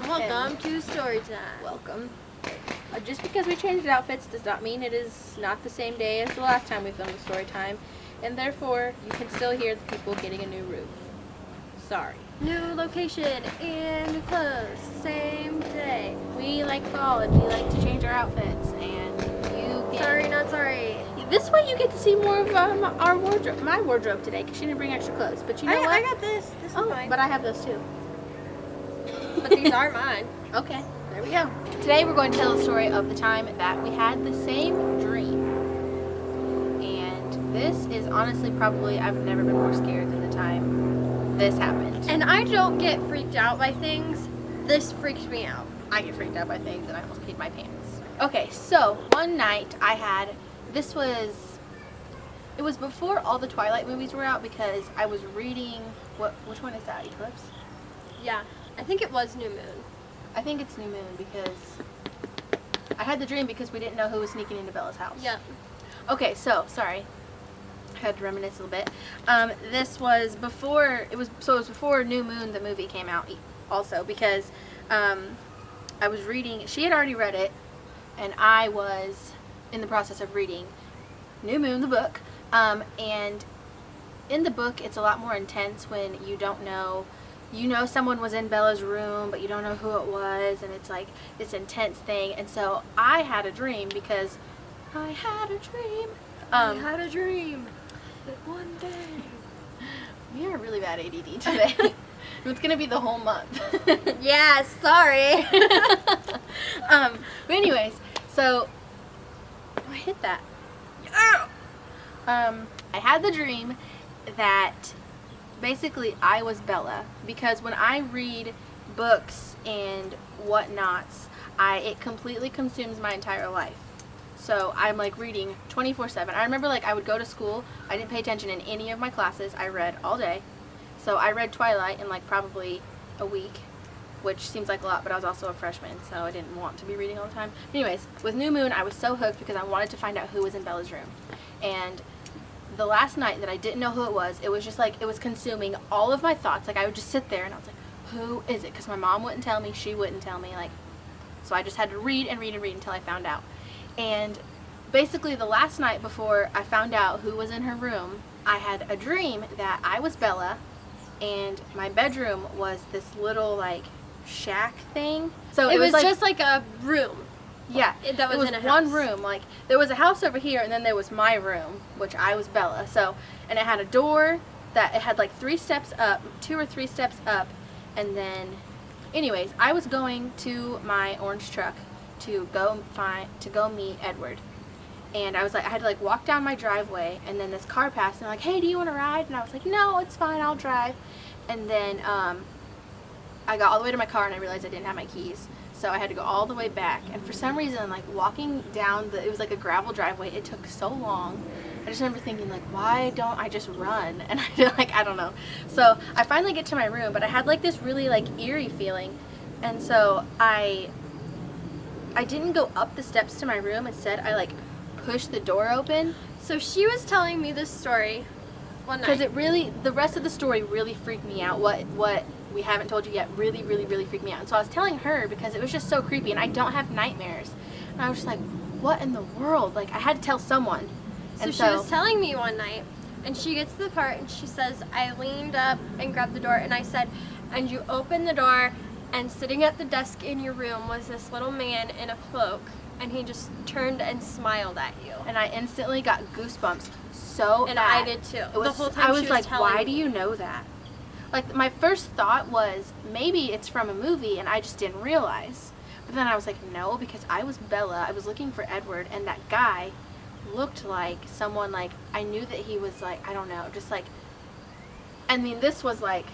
Welcome to Storytime. Welcome. Just because we changed outfits does not mean it is not the same day as the last time we filmed a Storytime, and therefore you can still hear the people getting a new roof. Sorry. New location and new clothes, same day. We like fall and we like to change our outfits, and you get... Sorry, not sorry. This way you get to see more of our wardrobe, my wardrobe today, because she didn't bring extra clothes. But you know what? I got this. This is mine. But I have those too. But these are mine. Okay, there we go. Today we're going to tell the story of the time that we had the same dream. And this is honestly probably, I've never been more scared than the time this happened. And I don't get freaked out by things. This freaks me out. I get freaked out by things and I almost peed my pants. Okay, so one night I had, it was before all the Twilight movies were out because I was reading, which one is that, Eclipse? Yeah, I think it was New Moon. I think it's New Moon because I had the dream because we didn't know who was sneaking into Bella's house. Yep. Okay, so, sorry. I had to reminisce a little bit. This was before, it was before New Moon, the movie, came out also because I was reading, she had already read it, and I was in the process of reading New Moon, the book, and in the book it's a lot more intense when you don't know, you know someone was in Bella's room but you don't know who it was, and it's like this intense thing. And so I had a dream because I had a dream. I had a dream that one day. We are really bad ADD today. It's gonna be the whole month. Yeah, sorry. But anyways, so I hit that. I had the dream that basically I was Bella, because when I read books and whatnots, it completely consumes my entire life. So I'm like reading 24/7. I remember like I would go to school, I didn't pay attention in any of my classes, I read all day. So I read Twilight in like probably a week, which seems like a lot, but I was also a freshman, so I didn't want to be reading all the time. Anyways, with New Moon, I was so hooked because I wanted to find out who was in Bella's room. And the last night that I didn't know who it was just like, it was consuming all of my thoughts. Like I would just sit there and I was like, who is it? Because my mom wouldn't tell me, she wouldn't tell me, like, so I just had to read and read and read until I found out. And basically the last night before I found out who was in her room, I had a dream that I was Bella, and my bedroom was this little like shack thing. So It was like, just like a room. yeah, That was it was in a one house. room. Like there was a house over here, and then there was my room, which I was Bella. So, and it had a door that it had like 3 steps up, 2 or 3 steps up, and then, anyways, I was going to my orange truck to go meet Edward, and I was like, I had to like walk down my driveway, and then this car passed, and they're like, hey, do you want to ride? And I was like, no, it's fine, I'll drive. And then I got all the way to my car, and I realized I didn't have my keys. So I had to go all the way back, and for some reason, like walking down it was like a gravel driveway, it took so long. I just remember thinking like, why don't I just run? And I feel like, I don't know. So I finally get to my room, but I had like this really like eerie feeling, and so I didn't go up the steps to my room. Instead, I like pushed the door open. So she was telling me this story one night. Because the rest of the story really freaked me out. What we haven't told you yet really freaked me out. And so I was telling her because it was just so creepy, and I don't have nightmares. And I was just like, what in the world? Like, I had to tell someone. So she was telling me one night, and she gets to the part, and she says, I leaned up and grabbed the door, and I said, and you opened the door, and sitting at the desk in your room was this little man in a cloak, and he just turned and smiled at you. And I instantly got goosebumps so And bad. I did too. The whole time I was she like, telling why me. do you know that? Like, my first thought was, maybe it's from a movie and I just didn't realize. But then I was like, no, because I was Bella. I was looking for Edward, and that guy looked like someone, like, I knew that he was like, I don't know, just like, I mean, this was like,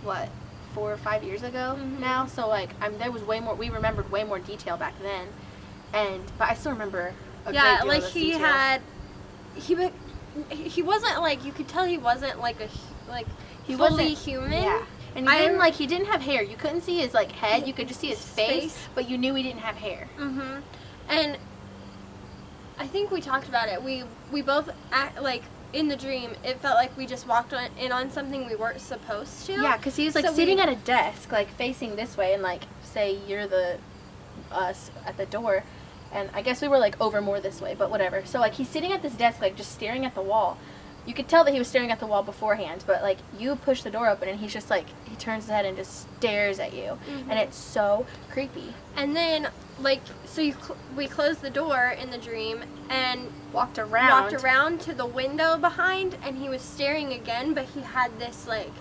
what, 4 or 5 years ago now? So like, there was way more, we remembered way more detail back then. But I still remember a great deal like of those details. he wasn't like, you could tell he wasn't like He fully wasn't human. Yeah. And he didn't have hair. You couldn't see his like head. You could just see his face, but you knew he didn't have hair. And I think we talked about it. We both in the dream, it felt like we just walked in on something we weren't supposed to. Yeah, because he was like So sitting at a desk, like facing this way, and like say you're the us at the door, and I guess we were like over more this way, but whatever. So like he's sitting at this desk, like just staring at the wall. You could tell that he was staring at the wall beforehand, but like you push the door open and he's just like, he turns his head and just stares at you, and it's so creepy. And then like so we closed the door in the dream and Walked around to the window behind, and he was staring again, but he had this like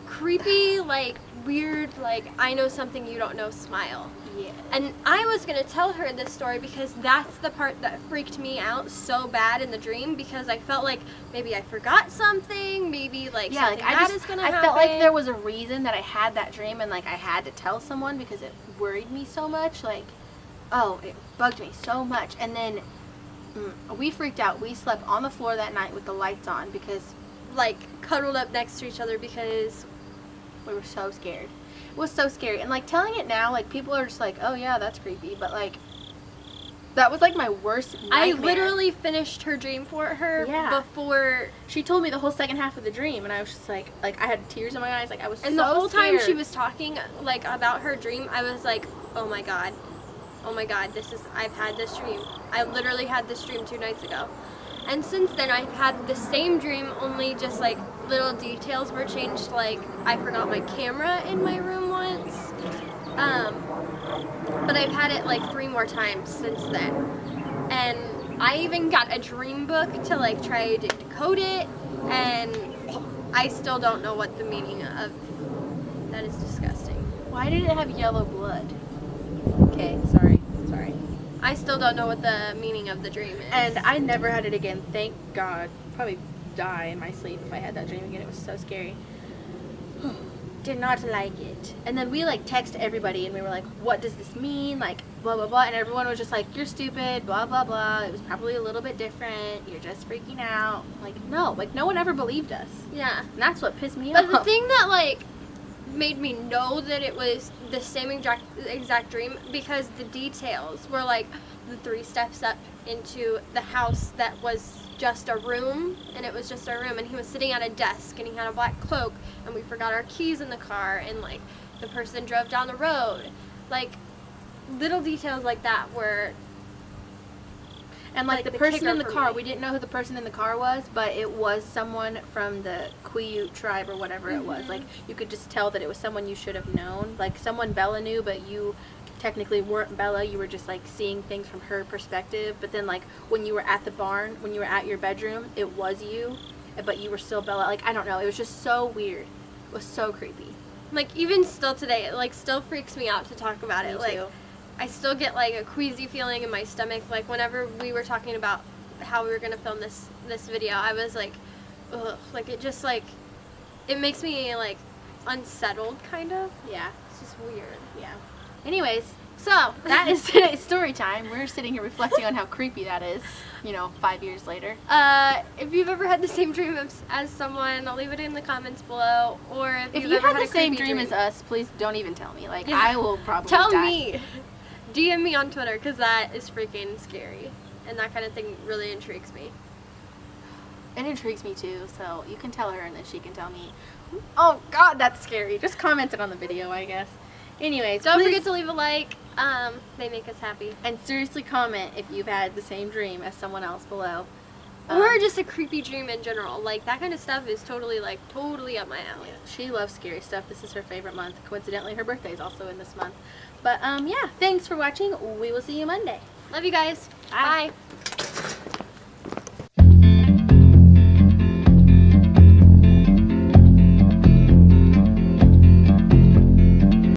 creepy, like weird, like I know something you don't know smile. Yeah. And I was going to tell her this story because that's the part that freaked me out so bad in the dream, because I felt like maybe I forgot something, maybe like something bad is going to happen. I felt like there was a reason that I had that dream, and like I had to tell someone because it worried me so much. Like, oh, it bugged me so much. And then we freaked out. We slept on the floor that night with the lights on because like cuddled up next to each other because we were so scared. It was so scary. And like telling it now, like people are just like, oh yeah, that's creepy. But like that was like my worst nightmare. I literally finished her dream for her before she told me the whole second half of the dream, and I was just like I had tears in my eyes, like I was and so the whole scared. time she was talking like about her dream, I was like, oh my god, I've had this dream. I literally had this dream 2 nights ago. And since then, I've had the same dream, only just like little details were changed. Like I forgot my camera in my room once, but I've had it like 3 more times since then. And I even got a dream book to like try to decode it, and I still don't know what the meaning of that is. Disgusting. Why did it have yellow blood? Okay, sorry. I still don't know what the meaning of the dream is. And I never had it again, thank God. Probably die in my sleep if I had that dream again. It was so scary. Did not like it. And then we like text everybody and we were like, what does this mean? Like blah blah blah, and everyone was just like, you're stupid, blah blah blah. It was probably a little bit different. You're just freaking out. Like no one ever believed us. Yeah. And that's what pissed me off. But the thing that like made me know that it was the same exact dream, because the details were like the 3 steps up into the house that was just a room, and it was just a room, and he was sitting at a desk and he had a black cloak, and we forgot our keys in the car, and like the person drove down the road. Like little details like that were. And like the person in the car, we didn't know who the person in the car was, but it was someone from the Quiute tribe or whatever it was. Like you could just tell that it was someone you should have known. Like someone Bella knew, but you technically weren't Bella. You were just like seeing things from her perspective. But then like when you were at the barn, when you were at your bedroom, it was you, but you were still Bella. Like I don't know. It was just so weird. It was so creepy. Like even still today, it like still freaks me out to talk about it. Me Like too. I still get like a queasy feeling in my stomach. Like whenever we were talking about how we were gonna film this video, I was like, ugh. Like it just like, it makes me like unsettled kind of. Yeah. It's just weird. Yeah. Anyways, so that is today's story time. We're sitting here reflecting on how creepy that is, 5 years later. If you've ever had the same dream as someone, I'll leave it in the comments below. Or if you you've ever had the same dream as us, please don't even tell me. Like, I will probably tell die. me. DM me on Twitter, because that is freaking scary. And that kind of thing really intrigues me. It intrigues me too, so you can tell her and then she can tell me. Oh God, that's scary. Just comment it on the video, I guess. Anyways, don't forget to leave a like. They make us happy. And seriously comment if you've had the same dream as someone else below. Or just a creepy dream in general. Like, that kind of stuff is totally up my alley. She loves scary stuff. This is her favorite month. Coincidentally, her birthday is also in this month. But, yeah, thanks for watching. We will see you Monday. Love you guys. Bye. Bye.